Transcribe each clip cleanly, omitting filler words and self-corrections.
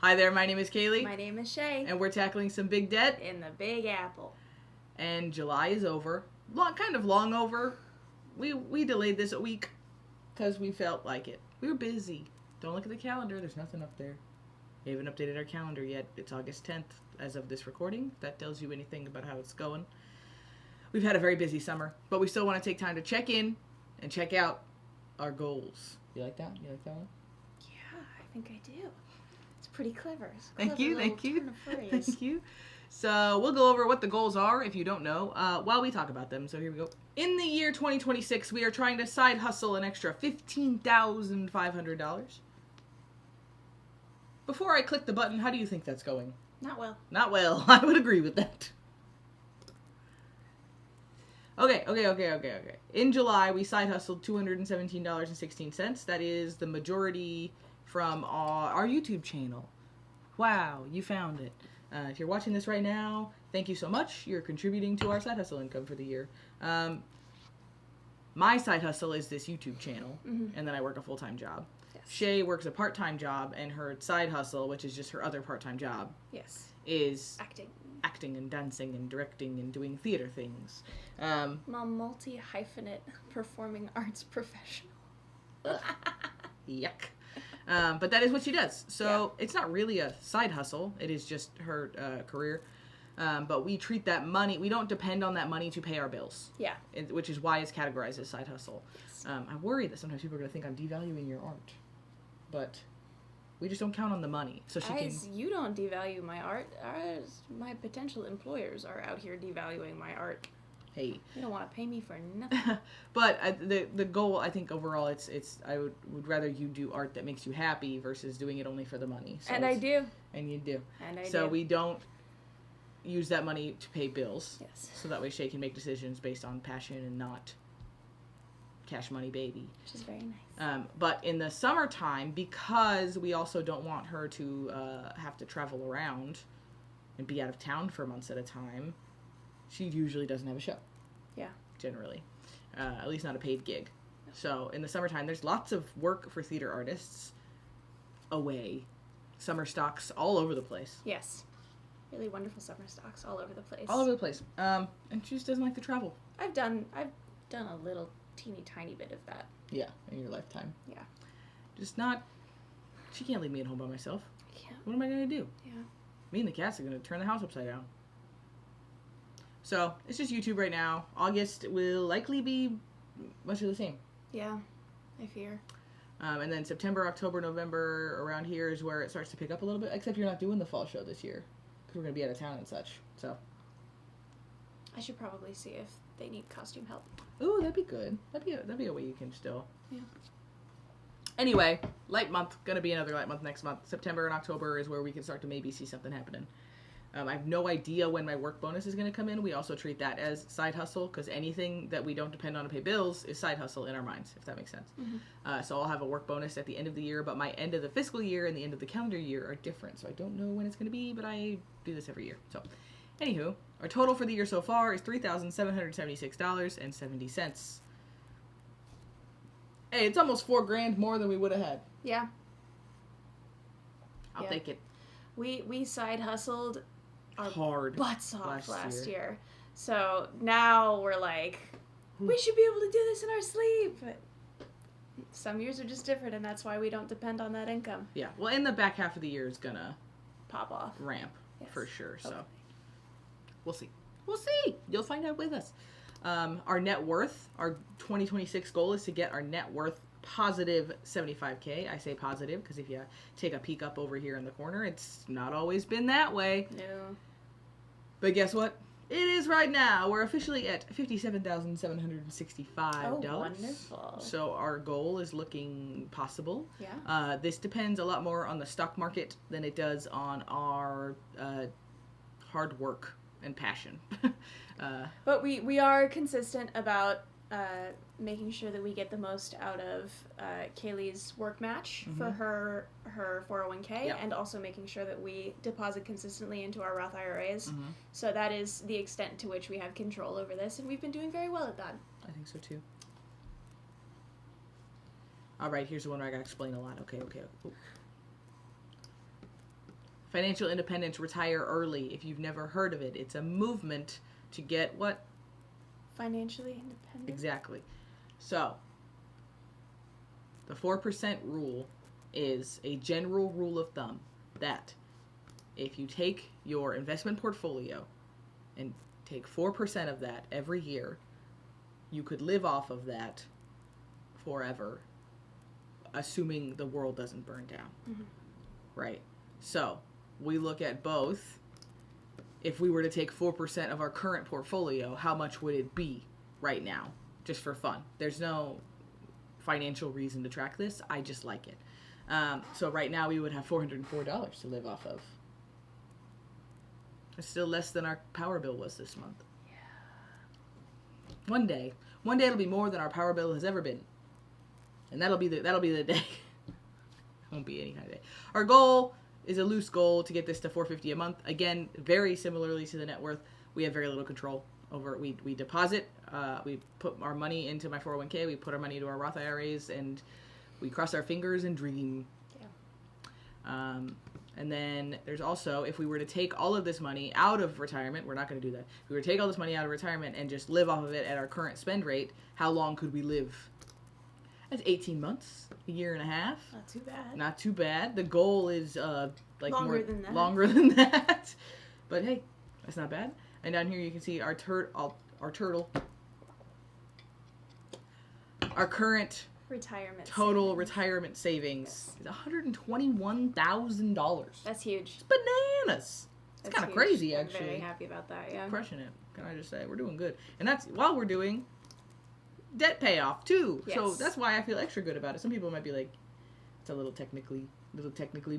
Hi there, my name is Kaylee. My name is Shay. And we're tackling some big debt. In the Big Apple. And July is over. Kind of long over. We delayed this a week because we felt like it. We were busy. Don't look at the calendar. There's nothing up there. We haven't updated our calendar yet. It's August 10th as of this recording. If that tells you anything about how it's going. We've had a very busy summer, but we still want to take time to check in and check out our goals. You like that? You like that one? Yeah, I think I do. It's pretty clever. It's a Thank clever you. little Thank you. turn of phrase. Thank you. So we'll go over what the goals are if you don't know while we talk about them. So here we go. In the year 2026, we are trying to side hustle an extra $15,500. Before I click the button, how do you think that's going? Not well. Not well. I would agree with that. Okay. In July, we side hustled $217.16. That is the majority from our YouTube channel. Wow, you found it. If you're watching this right now, thank you so much. You're contributing to our side hustle income for the year. My side hustle is this YouTube channel, and then I work a full-time job. Yes. Shay works a part-time job, and her side hustle, which is just her other part-time job, is acting and dancing and directing and doing theater things. I'm a multi-hyphenate performing arts professional. Yuck. But that is what she does. So It's not really a side hustle. It is just her career. But we treat that money, we don't depend on that money to pay our bills. Yeah. Which is why it's categorized as side hustle. Yes. I worry that sometimes people are going to think I'm devaluing your art. But we just don't count on the money. So you don't devalue my art. My potential employers are out here devaluing my art. Hey. You don't want to pay me for nothing. But the goal, I think, overall, it's I would rather you do art that makes you happy versus doing it only for the money. So and I do. And you do. And I do. So we don't use that money to pay bills. Yes. So that way Shay can make decisions based on passion and not cash money baby. Which is very nice. But in the summertime, because we also don't want her to have to travel around and be out of town for months at a time, she usually doesn't have a show. Yeah. Generally. At least not a paid gig. So in the summertime, there's lots of work for theater artists away. Summer stocks all over the place. Yes. Really wonderful summer stocks all over the place. All over the place. And she just doesn't like to travel. I've done a little teeny tiny bit of that. Yeah, in your lifetime. Yeah. Just not... She can't leave me at home by myself. I can't. What am I going to do? Yeah. Me and the cats are going to turn the house upside down. So, it's just YouTube right now. August will likely be much of the same. Yeah, I fear. And then September, October, November, around here is where it starts to pick up a little bit. Except you're not doing the fall show this year. Because we're going to be out of town and such. So. I should probably see if they need costume help. Ooh, that'd be good. That'd be a way you can still. Yeah. Anyway, light month. Gonna be another light month next month. September and October is where we can start to maybe see something happening. I have no idea when my work bonus is going to come in. We also treat that as side hustle because anything that we don't depend on to pay bills is side hustle in our minds, if that makes sense. Mm-hmm. So I'll have a work bonus at the end of the year, but my end of the fiscal year and the end of the calendar year are different. So I don't know when it's going to be, but I do this every year. So, anywho, our total for the year so far is $3,776.70. Hey, it's almost $4,000 more than we would have had. Yeah. I'll take it. We side hustled our hard butts off last year. So now we're like, we should be able to do this in our sleep. But some years are just different, and that's why we don't depend on that income. Yeah. Well, in the back half of the year is gonna pop off. Ramp for sure. So okay. We'll see. We'll see. You'll find out with us. Our net worth, our 2026 goal is to get our net worth positive $75K. I say positive because if you take a peek up over here in the corner, it's not always been that way. No. But guess what? It is right now. We're officially at $57,765. Oh, wonderful. So our goal is looking possible. Yeah. This depends a lot more on the stock market than it does on our hard work and passion. But we are consistent about making sure that we get the most out of Kaylee's work match for her 401k, and also making sure that we deposit consistently into our Roth IRAs. So that is the extent to which we have control over this, and we've been doing very well at that. I think so too. All right, here's the one where I gotta explain a lot. Okay. Ooh. Financial independence, retire early. If you've never heard of it, it's a movement to get what? Financially independent. Exactly. So, the 4% rule is a general rule of thumb that if you take your investment portfolio and take 4% of that every year, you could live off of that forever, assuming the world doesn't burn down. Mm-hmm. Right? So, we look at both. If we were to take 4% of our current portfolio, how much would it be right now? Just for fun. There's no financial reason to track this. I just like it. So right now we would have $404 to live off of. It's still less than our power bill was this month. Yeah. One day it'll be more than our power bill has ever been. And that'll be the day. It won't be any kind of day. Our goal is a loose goal to get this to $450 a month. Again, very similarly to the net worth, we have very little control over it. We deposit, we put our money into my 401k, we put our money into our Roth IRAs, and we cross our fingers and dream. Yeah. And then there's also, if we were to take all of this money out of retirement, we're not going to do that. If we were to take all this money out of retirement and just live off of it at our current spend rate, how long could we live? That's 18 months, a year and a half. Not too bad. Not too bad. The goal is longer than that. But hey, that's not bad. And down here you can see our turtle. Our current total retirement savings is $121,000. That's huge. It's bananas. It's kind of crazy, actually. I'm very happy about that. Yeah. Crushing it. Can I just say we're doing good? And that's while we're doing debt payoff too. Yes. So that's why I feel extra good about it. Some people might be like, it's a little technically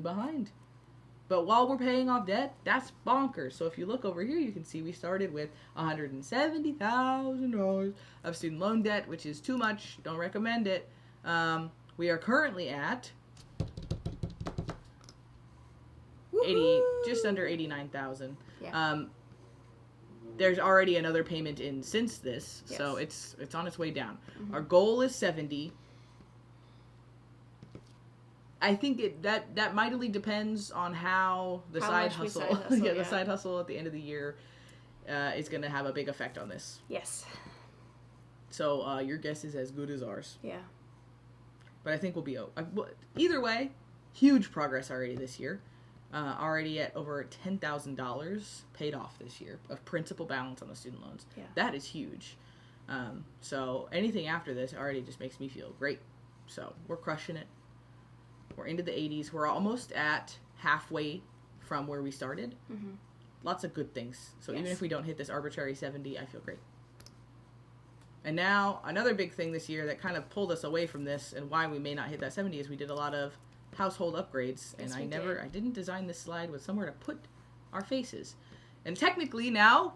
behind. But while we're paying off debt, that's bonkers. So if you look over here, you can see we started with $170,000 of student loan debt, which is too much. Don't recommend it. We are currently at just under $89,000. Yeah. There's already another payment in since this, yes. So it's on its way down. Mm-hmm. Our goal is 70. I think that mightily depends on how the side hustle, the side hustle at the end of the year is going to have a big effect on this. Yes. So your guess is as good as ours. Yeah. But I think we'll be either way. Huge progress already this year. Already at over $10,000 paid off this year of principal balance on the student loans. Yeah. That is huge. So anything after this already just makes me feel great. So we're crushing it. We're into the 80s. We're almost at halfway from where we started. Mm-hmm. Lots of good things. So even if we don't hit this arbitrary 70, I feel great. And now another big thing this year that kind of pulled us away from this and why we may not hit that 70 is we did a lot of household upgrades. Yes, and I didn't design this slide with somewhere to put our faces. And technically now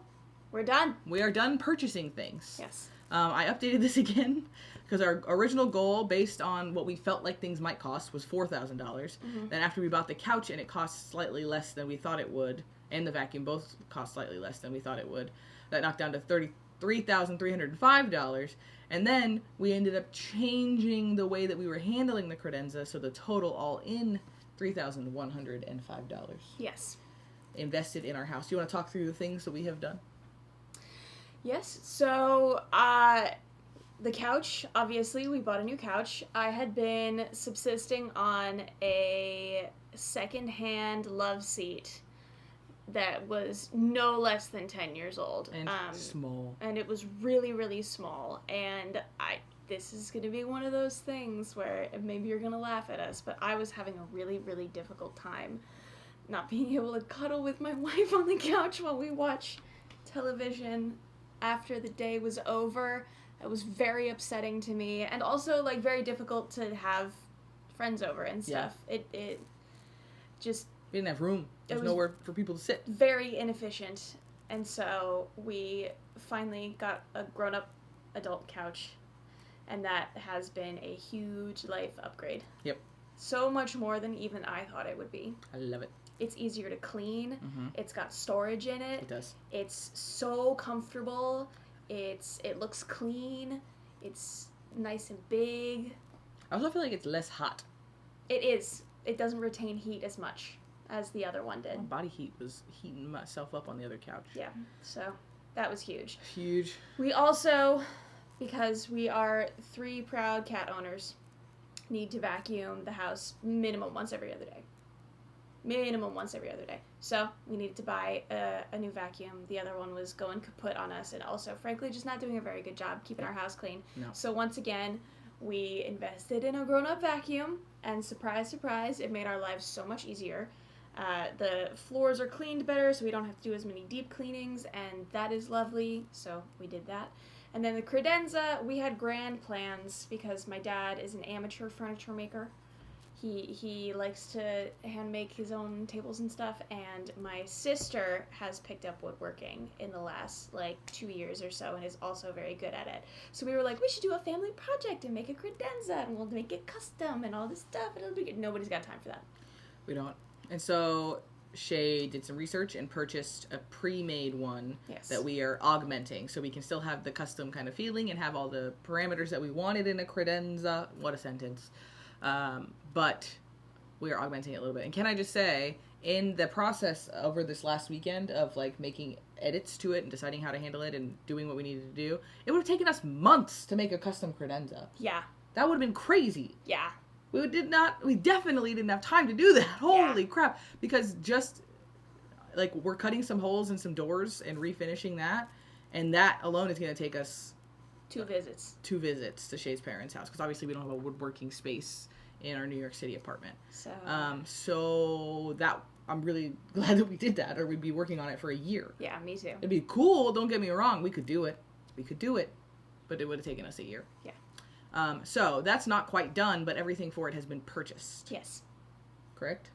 we're done. We are done purchasing things. Yes. I updated this again because our original goal based on what we felt like things might cost was $4,000. Mm-hmm. Then after we bought the couch and it cost slightly less than we thought it would, and the vacuum both cost slightly less than we thought it would, that knocked down to $33,305. And then we ended up changing the way that we were handling the credenza, so the total all in $3,105. Yes. Invested in our house. Do you want to talk through the things that we have done? Yes. So, the couch, obviously, we bought a new couch. I had been subsisting on a secondhand love seat that was no less than 10 years old. And small. And it was really, really small. And this is going to be one of those things where maybe you're going to laugh at us, but I was having a really, really difficult time not being able to cuddle with my wife on the couch while we watch television after the day was over. It was very upsetting to me, and also very difficult to have friends over and stuff. Yeah. It just... We didn't have room. There's nowhere for people to sit. Very inefficient. And so we finally got a grown-up adult couch, and that has been a huge life upgrade. Yep. So much more than even I thought it would be. I love it. It's easier to clean. Mm-hmm. It's got storage in it. It does. It's so comfortable. It looks clean. It's nice and big. I also feel like it's less hot. It is. It doesn't retain heat as much. as the other one did. My body heat was heating myself up on the other couch. Yeah, so that was huge. Huge. We also, because we are 3 proud cat owners, need to vacuum the house minimum once every other day. So we needed to buy a new vacuum. The other one was going kaput on us, and also, frankly, just not doing a very good job keeping our house clean. No. So once again, we invested in a grown-up vacuum, and surprise, surprise, it made our lives so much easier. The floors are cleaned better, so we don't have to do as many deep cleanings, and that is lovely, so we did that. And then the credenza, we had grand plans because my dad is an amateur furniture maker. He likes to hand make his own tables and stuff, and my sister has picked up woodworking in the last 2 years or so and is also very good at it. So we were like, we should do a family project and make a credenza, and we'll make it custom and all this stuff, and it'll be good. Nobody's got time for that. We don't. And so Shay did some research and purchased a pre-made one that we are augmenting, so we can still have the custom kind of feeling and have all the parameters that we wanted in a credenza. What a sentence. But we are augmenting it a little bit. And can I just say, in the process over this last weekend of making edits to it and deciding how to handle it and doing what we needed to do, it would have taken us months to make a custom credenza. Yeah. That would have been crazy. Yeah. We definitely didn't have time to do that. Holy crap. Because just, we're cutting some holes in some doors and refinishing that, and that alone is going to take us 2 visits. 2 visits to Shay's parents' house, because obviously we don't have a woodworking space in our New York City apartment. So that I'm really glad that we did that, or we'd be working on it for a year. Yeah, me too. It'd be cool. Don't get me wrong. We could do it, but it would have taken us a year. Yeah. So that's not quite done, but everything for it has been purchased. Yes. Correct?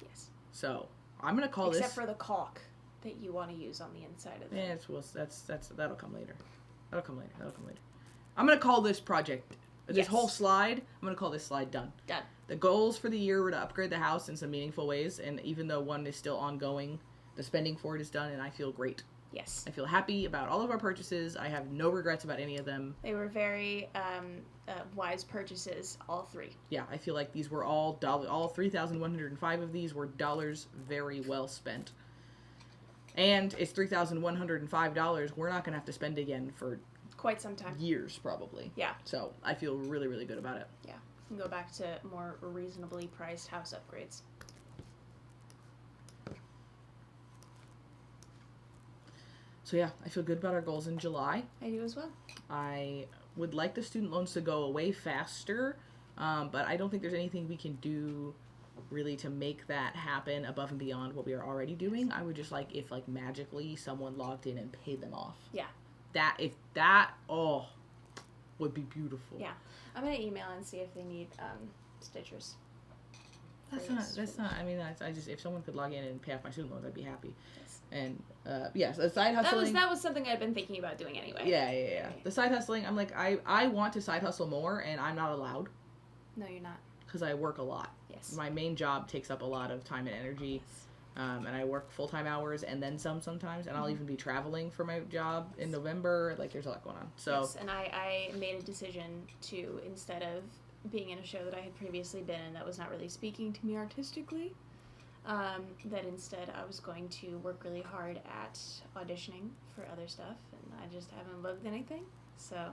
Yes. So I'm gonna call Except for the caulk that you want to use on the inside of it. Yeah, that'll come later. I'm gonna call this project, this whole slide, I'm gonna call this slide done. Done. The goals for the year were to upgrade the house in some meaningful ways, and even though one is still ongoing, the spending for it is done, and I feel great. Yes. I feel happy about all of our purchases. I have no regrets about any of them. They were very wise purchases, all 3. Yeah, I feel like these were all 3,105 of these were dollars very well spent. And it's $3,105 we're not going to have to spend again for quite some time. Years, probably. Yeah. So I feel really, really good about it. Yeah. We can go back to more reasonably priced house upgrades. So yeah, I feel good about our goals in July. I do as well. I would like the student loans to go away faster, but I don't think there's anything we can do really to make that happen above and beyond what we are already doing. I would just like if magically someone logged in and paid them off. Yeah. That would be beautiful. Yeah. I'm gonna email and see if they need stitchers. That's not. I mean, I just if someone could log in and pay off my student loans, I'd be happy. Yes. And yes, the side hustling. That was something I'd been thinking about doing anyway. Yeah. The side hustling. I'm like I want to side hustle more, and I'm not allowed. No, you're not. Because I work a lot. Yes. My main job takes up a lot of time and energy. Yes. And I work full-time hours and then some sometimes, and I'll even be traveling for my job in November. There's a lot going on. So yes, and I made a decision to, instead of being in a show that I had previously been in that was not really speaking to me artistically, that instead I was going to work really hard at auditioning for other stuff, and I just haven't booked anything. So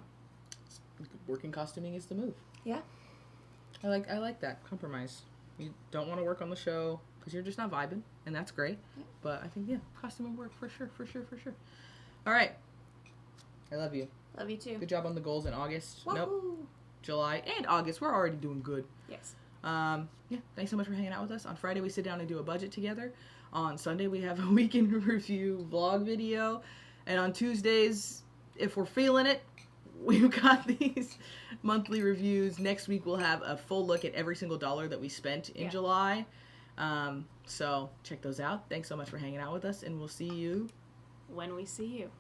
working costuming is the move. Yeah. I like that compromise. You don't want to work on the show because you're just not vibing, and that's great. Yeah. But I think costume will work for sure. All right. I love you. Love you too. Good job on the goals in August. Woo-hoo. Nope. July and August. We're already doing good. Yes. Thanks so much for hanging out with us. On Friday we sit down and do a budget together. On Sunday we have a weekend review vlog video, and on Tuesdays, if we're feeling it, we've got these monthly reviews. Next week we'll have a full look at every single dollar that we spent in July. So check those out. Thanks so much for hanging out with us, and we'll see you when we see you.